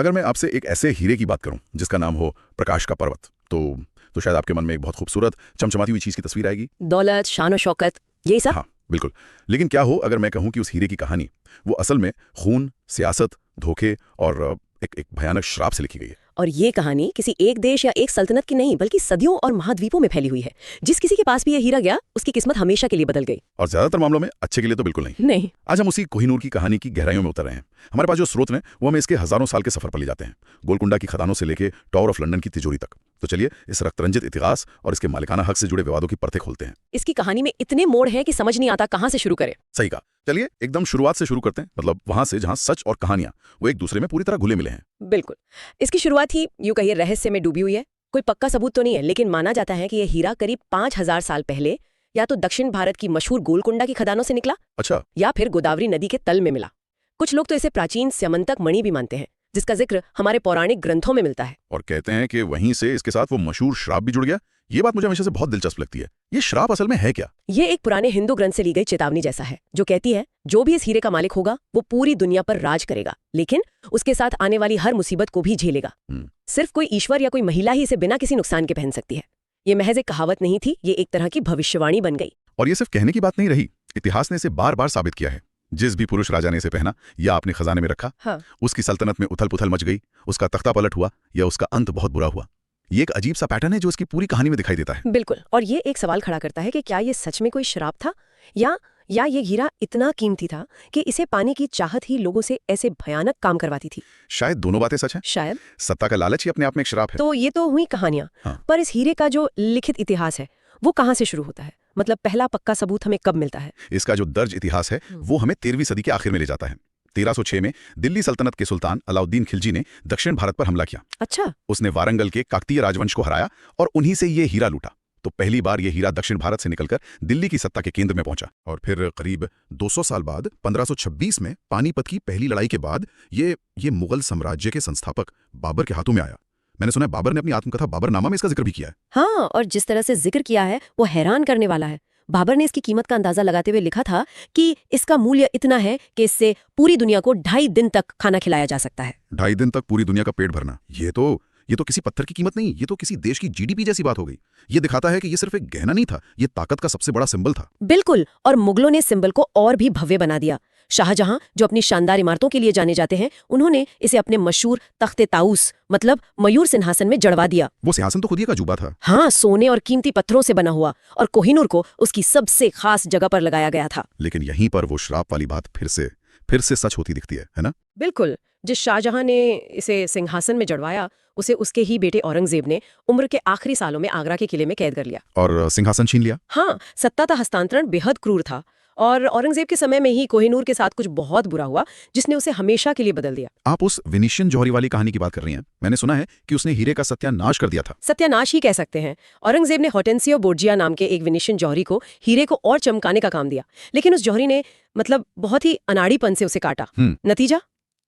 अगर मैं आपसे एक ऐसे हीरे की बात करूं जिसका नाम हो प्रकाश का पर्वत, तो शायद आपके मन में एक बहुत खूबसूरत चमचमाती हुई चीज की तस्वीर आएगी। दौलत, शान और शौकत, ये सब। हाँ, बिल्कुल। लेकिन क्या हो अगर मैं कहूं कि उस हीरे की कहानी वो असल में खून, सियासत, धोखे और एक भयानक श्राप से लिखी गई है। और ये कहानी किसी एक देश या एक सल्तनत की नहीं, बल्कि सदियों और महाद्वीपों में फैली हुई है। जिस किसी के पास भी ये हीरा गया, उसकी किस्मत हमेशा के लिए बदल गई। और ज्यादातर मामलों में अच्छे के लिए तो बिल्कुल नहीं। आज हम उसी कोहिनूर की कहानी की गहराइयों में उतर रहे हैं। हमारे पास जो स्रोत हैं वो हमें इसके हजारों साल के सफर पर ले जाते हैं, गोलकुंडा की खदानों से लेकर टावर ऑफ लंदन की तिजोरी तक। तो चलिए इस रक्तरंजित इतिहास और इसके मालिकाना हक से जुड़े विवादों की परतें खोलते हैं। इसकी कहानी में इतने मोड़ हैं कि समझ नहीं आता कहाँ से शुरू करें। सही कहा। चलिए एकदम शुरुआत से शुरू करते हैं, मतलब वहां से जहां सच और कहानियां वो एक दूसरे में पूरी तरह घुले मिले हैं। बिल्कुल। इसकी शुरुआत ही यूं कहिए रहस्य में डूबी हुई है। कोई पक्का सबूत तो नहीं है, लेकिन माना जाता है कि यह हीरा करीब 5000 साल पहले या तो दक्षिण भारत की मशहूर गोलकुंडा की खदानों से निकला। अच्छा। या फिर गोदावरी नदी के तल में मिला। कुछ लोग तो इसे प्राचीन स्यमंतक मणि भी मानते हैं, जिसका जिक्र हमारे पौराणिक ग्रंथों में मिलता है। और कहते हैं कि वहीं से इसके साथ वो मशहूर श्राप भी जुड़ गया। ये बात मुझे हमेशा से बहुत दिलचस्प लगती है। ये श्राप असल में है क्या? ये एक पुराने हिंदू ग्रंथ से ली गई चेतावनी जैसा है, जो कहती है जो भी इस हीरे का मालिक होगा वो पूरी दुनिया पर राज करेगा, लेकिन उसके साथ आने वाली हर मुसीबत को भी झेलेगा। सिर्फ कोई ईश्वर या कोई महिला ही इसे बिना किसी नुकसान के पहन सकती है। ये महज एक कहावत नहीं थी, ये एक तरह की भविष्यवाणी बन गई। और ये सिर्फ कहने की बात नहीं रही, इतिहास ने इसे बार बार साबित किया है। जिस भी पुरुष राजा ने इसे पहना या अपने खजाने में रखा, उसकी सल्तनत में उथल पुथल मच गई, उसका तख्ता पलट हुआ या उसका अंत बहुत बुरा हुआ। ये एक अजीब सा पैटर्न है जो इसकी पूरी कहानी में दिखाई देता है। बिल्कुल। और ये एक सवाल खड़ा करता है कि क्या ये सच में कोई श्राप था, या ये हीरा इतना कीमती था कि इसे पाने की चाहत ही लोगों से ऐसे भयानक काम करवाती थी। शायद दोनों बातें सच हैं। शायद सत्ता का लालच ही अपने आप में एक श्राप है। तो ये तो हुई कहानियां। पर इस हीरे का जो लिखित इतिहास है वो कहाँ से शुरू होता है? मतलब पहला पक्का सबूत हमें कब मिलता है? इसका जो दर्ज इतिहास है वो हमें 13वीं सदी के आखिर में ले जाता है। 1306 में दिल्ली सल्तनत के सुल्तान अलाउद्दीन खिलजी ने दक्षिण भारत पर हमला किया। अच्छा। उसने वारंगल के काकतीय राजवंश को हराया और उन्हीं से ये हीरा लूटा। तो पहली बार ये हीरा दक्षिण भारत से निकलकर दिल्ली की सत्ता के केंद्र में पहुंचा। और फिर करीब 200 साल बाद 1526 में पानीपत की पहली लड़ाई के बाद ये मुगल साम्राज्य के संस्थापक बाबर के हाथों में आया। मैंने सुना है बाबर ने अपनी आत्मकथा बाबरनामा में इसका जिक्र भी किया है। हाँ, और जिस तरह से जिक्र किया है वो हैरान करने वाला है। बाबर ने इसकी कीमत का अंदाजा लगाते हुए लिखा था कि इसका मूल्य इतना है कि इससे पूरी दुनिया को 2.5 दिन तक खाना खिलाया जा सकता है। 2.5 दिन तक पूरी दुनिया का पेट भरना, ये तो किसी पत्थर की कीमत नहीं, ये तो किसी देश की जीडीपी जैसी बात हो गई। ये दिखाता है कि ये सिर्फ एक गहना नहीं था, ये ताकत का सबसे बड़ा सिंबल था। बिल्कुल। और मुगलों ने सिंबल को और भी भव्य बना दिया। शाहजहां, जो अपनी शानदार इमारतों के लिए जाने जाते हैं, उन्होंने इसे अपने मशहूर तख्ते ताउस मतलब मयूर सिंहासन में जड़वा दिया। वो सिंहासन तो खुद ही एक अजूबा था। हाँ, सोने और कीमती पत्थरों से बना हुआ, और कोहिनूर को उसकी सबसे खास जगह पर लगाया गया था। लेकिन यहीं पर वो श्राप वाली बात फिर से सच होती दिखती है ना? बिल्कुल। जिस शाहजहां ने इसे सिंहासन में जड़वाया, उसे उसके ही बेटे औरंगजेब ने उम्र के आखिरी सालों में आगरा के किले में कैद कर लिया और सिंहासन छीन लिया। हाँ, सत्ता का हस्तांतरण बेहद क्रूर था, और औरंगजेब के समय में ही कोहिनूर के साथ कुछ बहुत बुरा हुआ, जिसने उसे हमेशा के लिए बदल दिया। आप उस वेनिशियन जौहरी वाली कहानी की बात कर रही हैं। मैंने सुना है कि उसने हीरे का सत्यानाश कर दिया था। सत्यानाश ही कह सकते हैं। औरंगजेब ने हॉटेंसियो बोर्जिया नाम के एक वेनिशियन जौहरी को हीरे को और चमकाने का काम दिया, लेकिन उस जौहरी ने बहुत ही अनाड़ीपन से उसे काटा। नतीजा,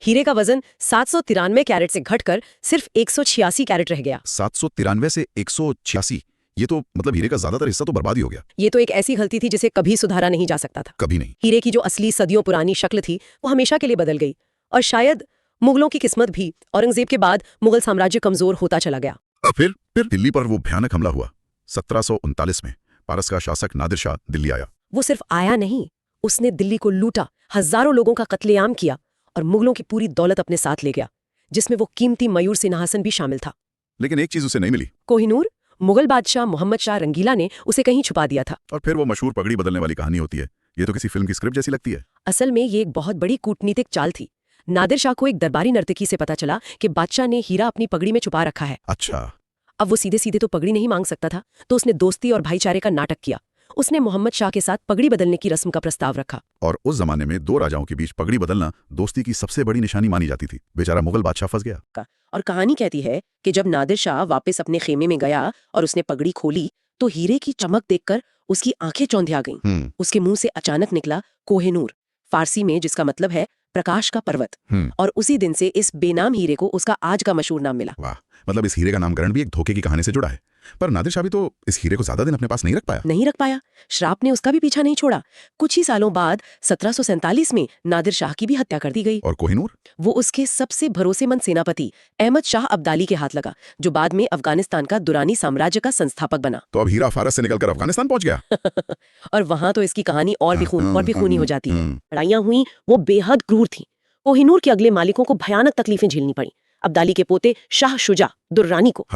हीरे का वजन 793 कैरेट से घटकर सिर्फ 186 कैरेट रह गया। 793 से 186, ये तो मतलब हीरे का ज्यादातर हिस्सा तो बर्बाद ही हो गया। ये तो एक ऐसी गलती थी जिसे कभी सुधारा नहीं जा सकता था। कभी नहीं। हीरे की जो असली सदियों पुरानी शक्ल थी वो हमेशा के लिए बदल गई। और शायद मुगलों की किस्मत भी। औरंगजेब के बाद मुगल साम्राज्य कमजोर होता चला गया। फिर दिल्ली पर वो भयानक हमला हुआ। 1739 में पारस का शासक नादिर शाह दिल्ली आया। वो सिर्फ आया नहीं, उसने दिल्ली को लूटा, हजारों लोगों का कत्लेआम किया और मुगलों की पूरी दौलत अपने साथ ले गया, जिसमें वो कीमती मयूर सिंहासन भी शामिल था। लेकिन एक चीज उसे नहीं मिली। कोहिनूर। मुगल बादशाह मोहम्मद शाह रंगीला ने उसे कहीं छुपा दिया था। और फिर वो मशहूर पगड़ी बदलने वाली कहानी होती है। ये तो किसी फिल्म की स्क्रिप्ट जैसी लगती है। असल में ये एक बहुत बड़ी कूटनीतिक चाल थी। नादिर शाह को एक दरबारी नर्तकी से पता चला कि बादशाह ने हीरा अपनी पगड़ी में छुपा रखा है। अच्छा। अब वो सीधे सीधे तो पगड़ी नहीं मांग सकता था, तो उसने दोस्ती और भाईचारे का नाटक किया। उसने मोहम्मद शाह के साथ पगड़ी बदलने की रस्म का प्रस्ताव रखा। और उस जमाने में दो राजाओं के बीच पगड़ी बदलना दोस्ती की सबसे बड़ी निशानी मानी जाती थी। बेचारा मुगल बादशाह फंस गया। और कहानी कहती है कि जब नादिर शाह वापस अपने खेमे में गया और उसने पगड़ी खोली, तो हीरे की चमक देखकर उसकी आंखें चौंधिया गईं। उसके मुंह से अचानक निकला कोहिनूर, फारसी में जिसका मतलब है प्रकाश का पर्वत। और उसी दिन से इस बेनाम हीरे को उसका आज का मशहूर नाम मिला। वाह, मतलब इस हीरे का नामकरण भी एक धोखे की कहानी से जुड़ा है। पर नादिर शाह भी तो इस हीरे को ज्यादा दिन अपने पास नहीं रख पाया। नहीं रख पाया। श्राप ने उसका भी पीछा नहीं छोड़ा। कुछ ही सालों बाद 1747 में नादिर शाह की भी हत्या कर दी गई। और कोहिनूर? वो उसके सबसे भरोसेमंद सेनापति अहमद शाह अब्दाली के हाथ लगा, जो बाद में अफगानिस्तान का दुरानी साम्राज्य का संस्थापक बना। तो अब हीरा फारस से निकलकर अफगानिस्तान पहुंच गया। और वहां तो इसकी कहानी और भी खूनी हो जाती है। लड़ाइयां हुई, वो बेहद क्रूर थी। कोहिनूर के अगले मालिकों को भयानक तकलीफें झेलनी पड़ी। अब्दाली के पोते शाह शुजा दुर्रानी को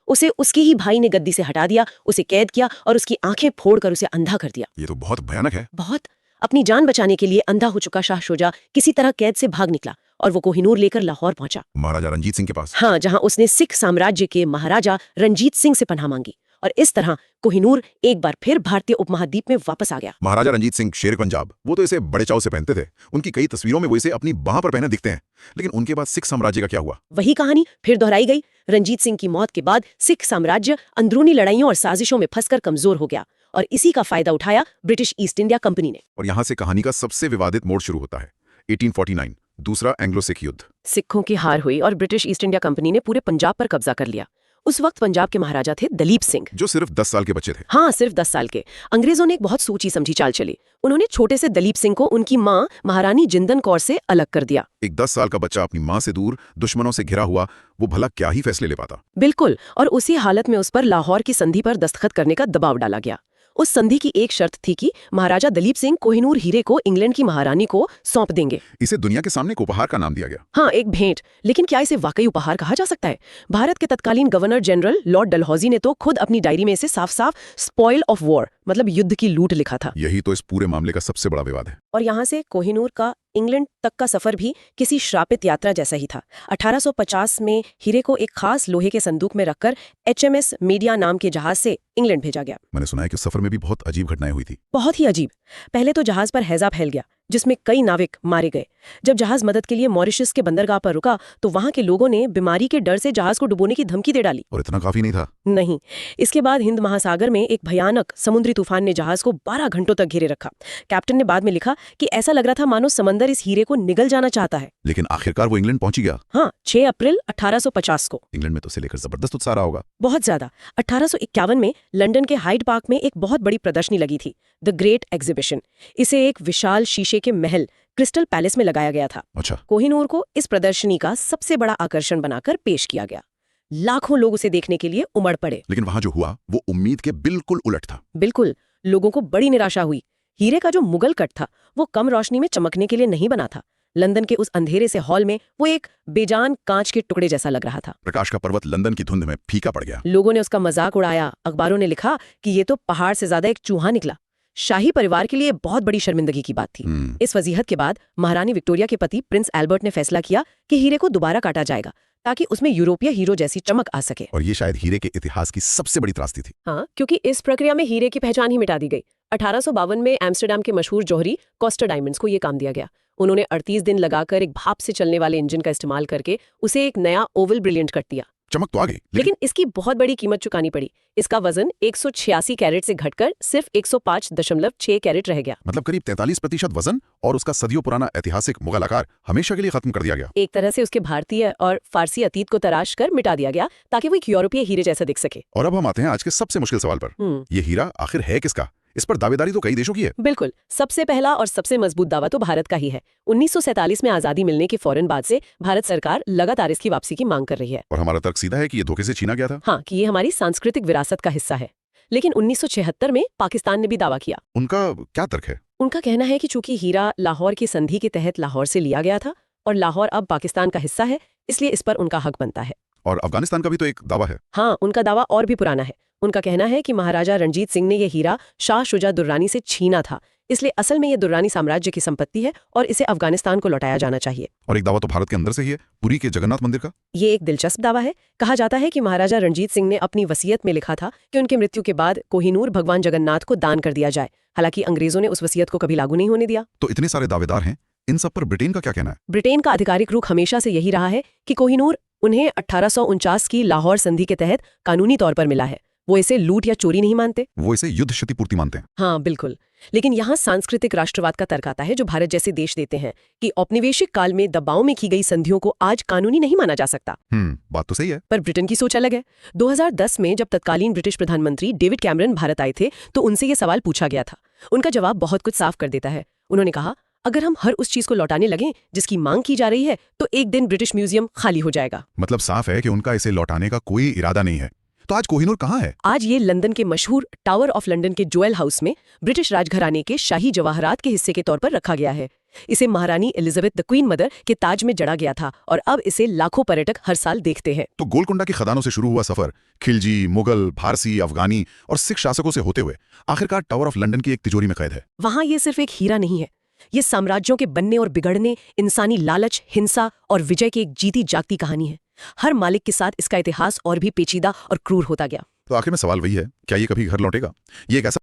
उसे उसके ही भाई ने गद्दी से हटा दिया, उसे कैद किया और उसकी आंखें फोड़कर उसे अंधा कर दिया। ये तो बहुत भयानक है। बहुत। अपनी जान बचाने के लिए अंधा हो चुका शाह शुजा किसी तरह कैद से भाग निकला और वो कोहिनूर लेकर लाहौर पहुंचा, महाराजा रंजीत सिंह के पास। हाँ, जहां उसने सिख साम्राज्य के महाराजा रंजीत सिंह से पनाह मांगी। और इस तरह कोहिनूर एक बार फिर भारतीय उपमहाद्वीप में वापस आ गया। महाराजा रंजीत सिंह शेर पंजाब, वो तो इसे बड़े चाव से पहनते थे। उनकी कई तस्वीरों में वो इसे अपनी बाह पर पहने दिखते हैं। लेकिन उनके बाद सिख साम्राज्य का क्या हुआ? वही कहानी फिर दोहराई गई। रंजीत सिंह की मौत के बाद सिख साम्राज्य अंदरूनी लड़ाइयों और साजिशों में फंसकर कमजोर हो गया और इसी का फायदा उठाया ब्रिटिश ईस्ट इंडिया कंपनी ने। और यहाँ से कहानी का सबसे विवादित मोड़ शुरू होता है। 1849, दूसरा एंग्लो सिख युद्ध। सिखों की हार हुई और ब्रिटिश ईस्ट इंडिया कंपनी ने पूरे पंजाब पर कब्जा कर लिया। उस वक्त पंजाब के महाराजा थे दलीप सिंह, जो सिर्फ 10 साल के बच्चे थे। हाँ, सिर्फ 10 साल के। अंग्रेजों ने एक बहुत सोची समझी चाल चली। उन्होंने छोटे से दलीप सिंह को उनकी माँ महारानी जिंदन कौर से अलग कर दिया। एक 10 साल का बच्चा अपनी माँ से दूर, दुश्मनों से घिरा हुआ, वो भला क्या ही फैसले ले पाता। बिल्कुल। और उसी हालत में उस पर लाहौर की संधि पर दस्तखत करने का दबाव डाला गया। उस संधि की एक शर्त थी कि महाराजा दलीप सिंह कोहिनूर हीरे को इंग्लैंड की महारानी को सौंप देंगे। इसे दुनिया के सामने एक उपहार का नाम दिया गया। हाँ, एक भेंट। लेकिन क्या इसे वाकई उपहार कहा जा सकता है? भारत के तत्कालीन गवर्नर जनरल लॉर्ड डलहौजी ने तो खुद अपनी डायरी में इसे साफ साफ स्पॉइल ऑफ वॉर, मतलब युद्ध की लूट, लिखा था। यही तो इस पूरे मामले का सबसे बड़ा विवाद है। और यहाँ से कोहिनूर का इंग्लैंड तक का सफर भी किसी श्रापित यात्रा जैसा ही था। 1850 में हीरे को एक खास लोहे के संदूक में रखकर HMS मीडिया नाम के जहाज से इंग्लैंड भेजा गया। मैंने सुना है कि उस सफर में भी बहुत अजीब घटनाएं हुई थी। बहुत ही अजीब। पहले तो जहाज पर हैजा फैल गया, जिसमें कई नाविक मारे गए। जब जहाज मदद के लिए मॉरिशस के बंदरगाह पर रुका तो वहां के लोगों ने बीमारी के डर से जहाज को डुबोने की धमकी दे डाली। और इतना काफी नहीं था। नहीं, इसके बाद हिंद महासागर में एक भयानक समुद्री तूफान ने जहाज को 12 घंटों तक घेरे रखा। कैप्टन ने बाद में लिखा कि ऐसा लग रहा था मानो समंदर इस हीरे को निगल जाना चाहता है। लेकिन आखिरकार वो इंग्लैंड पहुंची गया। हाँ, 6 अप्रैल 1850 को। इंग्लैंड में तो उसे लेकर जबरदस्त उत्साह रहा होगा। बहुत ज्यादा। 1851 में लंदन के हाइड पार्क में एक बहुत बड़ी प्रदर्शनी लगी थी, द ग्रेट एग्जीबिशन। इसे एक विशाल शीशे के महल क्रिस्टल पैलेस में लगाया गया था। अच्छा। कोहिनूर को इस प्रदर्शनी का सबसे बड़ा आकर्षण बनाकर पेश किया गया। लाखों लोग उसे देखने के लिए उमड़ पड़े। लेकिन वहां जो हुआ वो उम्मीद के बिल्कुल उलट था। बिल्कुल। लोगों को बड़ी निराशा हुई। हीरे का जो मुगल कट था वो कम रोशनी में चमकने के लिए नहीं बना था। लंदन के उस अंधेरे से हॉल में वो एक बेजान कांच के टुकड़े जैसा लग रहा था। प्रकाश का पर्वत लंदन की धुंध में फीका पड़ गया। लोगों ने उसका मजाक उड़ाया। अखबारों ने लिखा कि ये तो पहाड़ से ज्यादा एक चूहा निकला। शाही परिवार के लिए बहुत बड़ी शर्मिंदगी की बात थी। इस वजीहत के बाद महारानी विक्टोरिया के पति प्रिंस एल्बर्ट ने फैसला किया कि हीरे को दोबारा काटा जाएगा ताकि उसमें यूरोपीय हीरो जैसी चमक आ सके। और ये शायद हीरे के इतिहास की सबसे बड़ी त्रासदी थी। हाँ, क्योंकि इस प्रक्रिया में हीरे की पहचान ही मिटा दी गई। 1852 में एम्स्टरडैम के मशहूर जौहरी कॉस्टा डायमंड्स को ये काम दिया गया। उन्होंने 38 दिन लगाकर एक भाप से चलने वाले इंजन का इस्तेमाल करके उसे एक नया ओवल ब्रिलियंट कट दिया। चमक तो आ गई, लेकिन इसकी बहुत बड़ी कीमत चुकानी पड़ी। इसका वजन 186 कैरेट से घटकर सिर्फ 105.6 कैरेट रह गया। मतलब करीब 43% वजन, और उसका सदियों पुराना ऐतिहासिक मुगल आकार हमेशा के लिए खत्म कर दिया गया। एक तरह से उसके भारतीय और फारसी अतीत को तराश कर मिटा दिया गया ताकि वो एक यूरोपीय हीरे जैसा दिख सके। और अब हम आते हैं आज के सबसे मुश्किल सवाल पर। ये हीरा आखिर है किसका? इस पर दावेदारी तो कई देशों की है। बिल्कुल। सबसे पहला और सबसे मजबूत दावा तो भारत का ही है। 1947 में आजादी मिलने के फौरन बाद से भारत सरकार लगातार इसकी वापसी की मांग कर रही है। और हमारा तर्क सीधा है कि ये धोखे से छीना गया था। हाँ, कि ये हमारी सांस्कृतिक विरासत का हिस्सा है। लेकिन 1976 में पाकिस्तान ने भी दावा किया। उनका क्या तर्क है? उनका कहना है कि चूंकि हीरा लाहौर की संधि के तहत लाहौर से लिया गया था और लाहौर अब पाकिस्तान का हिस्सा है, इसलिए इस पर उनका हक बनता है। और अफगानिस्तान का भी तो एक दावा है। हाँ, उनका दावा और भी पुराना है। उनका कहना है कि महाराजा रणजीत सिंह ने यह हीरा शाह शुजा दुर्रानी से छीना था, इसलिए असल में यह दुर्रानी साम्राज्य की संपत्ति है और इसे अफगानिस्तान को लौटाया जाना चाहिए। और एक दावा तो भारत के अंदर से ही है, पुरी के जगन्नाथ मंदिर का। ये एक दिलचस्प दावा है। कहा जाता है कि महाराजा रणजीत सिंह ने अपनी वसीयत में लिखा था कि उनके मृत्यु के बाद कोहिनूर भगवान जगन्नाथ को दान कर दिया जाए। हालांकि अंग्रेजों ने उस वसीयत को कभी लागू नहीं होने दिया। तो इतने सारे दावेदार हैं, इन सब पर ब्रिटेन का क्या कहना है? ब्रिटेन का आधिकारिक रुख हमेशा से यही रहा है कि कोहिनूर उन्हें 1849 की लाहौर संधि के तहत कानूनी तौर पर मिला है। वो इसे लूट या चोरी नहीं मानते, वो इसे युद्ध क्षतिपूर्ति मानते हैं। हाँ बिल्कुल। लेकिन यहाँ सांस्कृतिक राष्ट्रवाद का तर्क आता है जो भारत जैसे देश देते हैं कि औपनिवेशिक काल में दबाव में की गई संधियों को आज कानूनी नहीं माना जा सकता। बात तो सही है। पर ब्रिटेन की सोच अलग है। 2010 में जब तत्कालीन ब्रिटिश प्रधानमंत्री डेविड कैमरन भारत आए थे तो उनसे ये सवाल पूछा गया था। उनका जवाब बहुत कुछ साफ कर देता है। उन्होंने कहा, अगर हम हर उस चीज को लौटाने लगें जिसकी मांग की जा रही है तो एक दिन ब्रिटिश म्यूजियम खाली हो जाएगा। मतलब साफ है कि उनका इसे लौटाने का कोई इरादा नहीं है। तो आज कोहिनूर कहाँ है? आज ये लंदन के मशहूर टावर ऑफ लंदन के जोएल हाउस में ब्रिटिश राजघराने के शाही जवाहरात के हिस्से के तौर पर रखा गया है। इसे महारानी एलिजाबेथ द क्वीन मदर के ताज में जड़ा गया था और अब इसे लाखों पर्यटक हर साल देखते हैं। तो गोलकुंडा की खदानों से शुरू हुआ सफर खिलजी, मुगल, फारसी, अफगानी और सिख शासकों से होते हुए आखिरकार टावर ऑफ लंदन की एक तिजोरी में कैद है। वहां ये सिर्फ एक हीरा नहीं है, ये साम्राज्यों के बनने और बिगड़ने, इंसानी लालच, हिंसा और विजय की एक जीती जागती कहानी है। हर मालिक के साथ इसका इतिहास और भी पेचीदा और क्रूर होता गया। तो आखिर में सवाल वही है, क्या ये कभी घर लौटेगा? ये एक ऐसा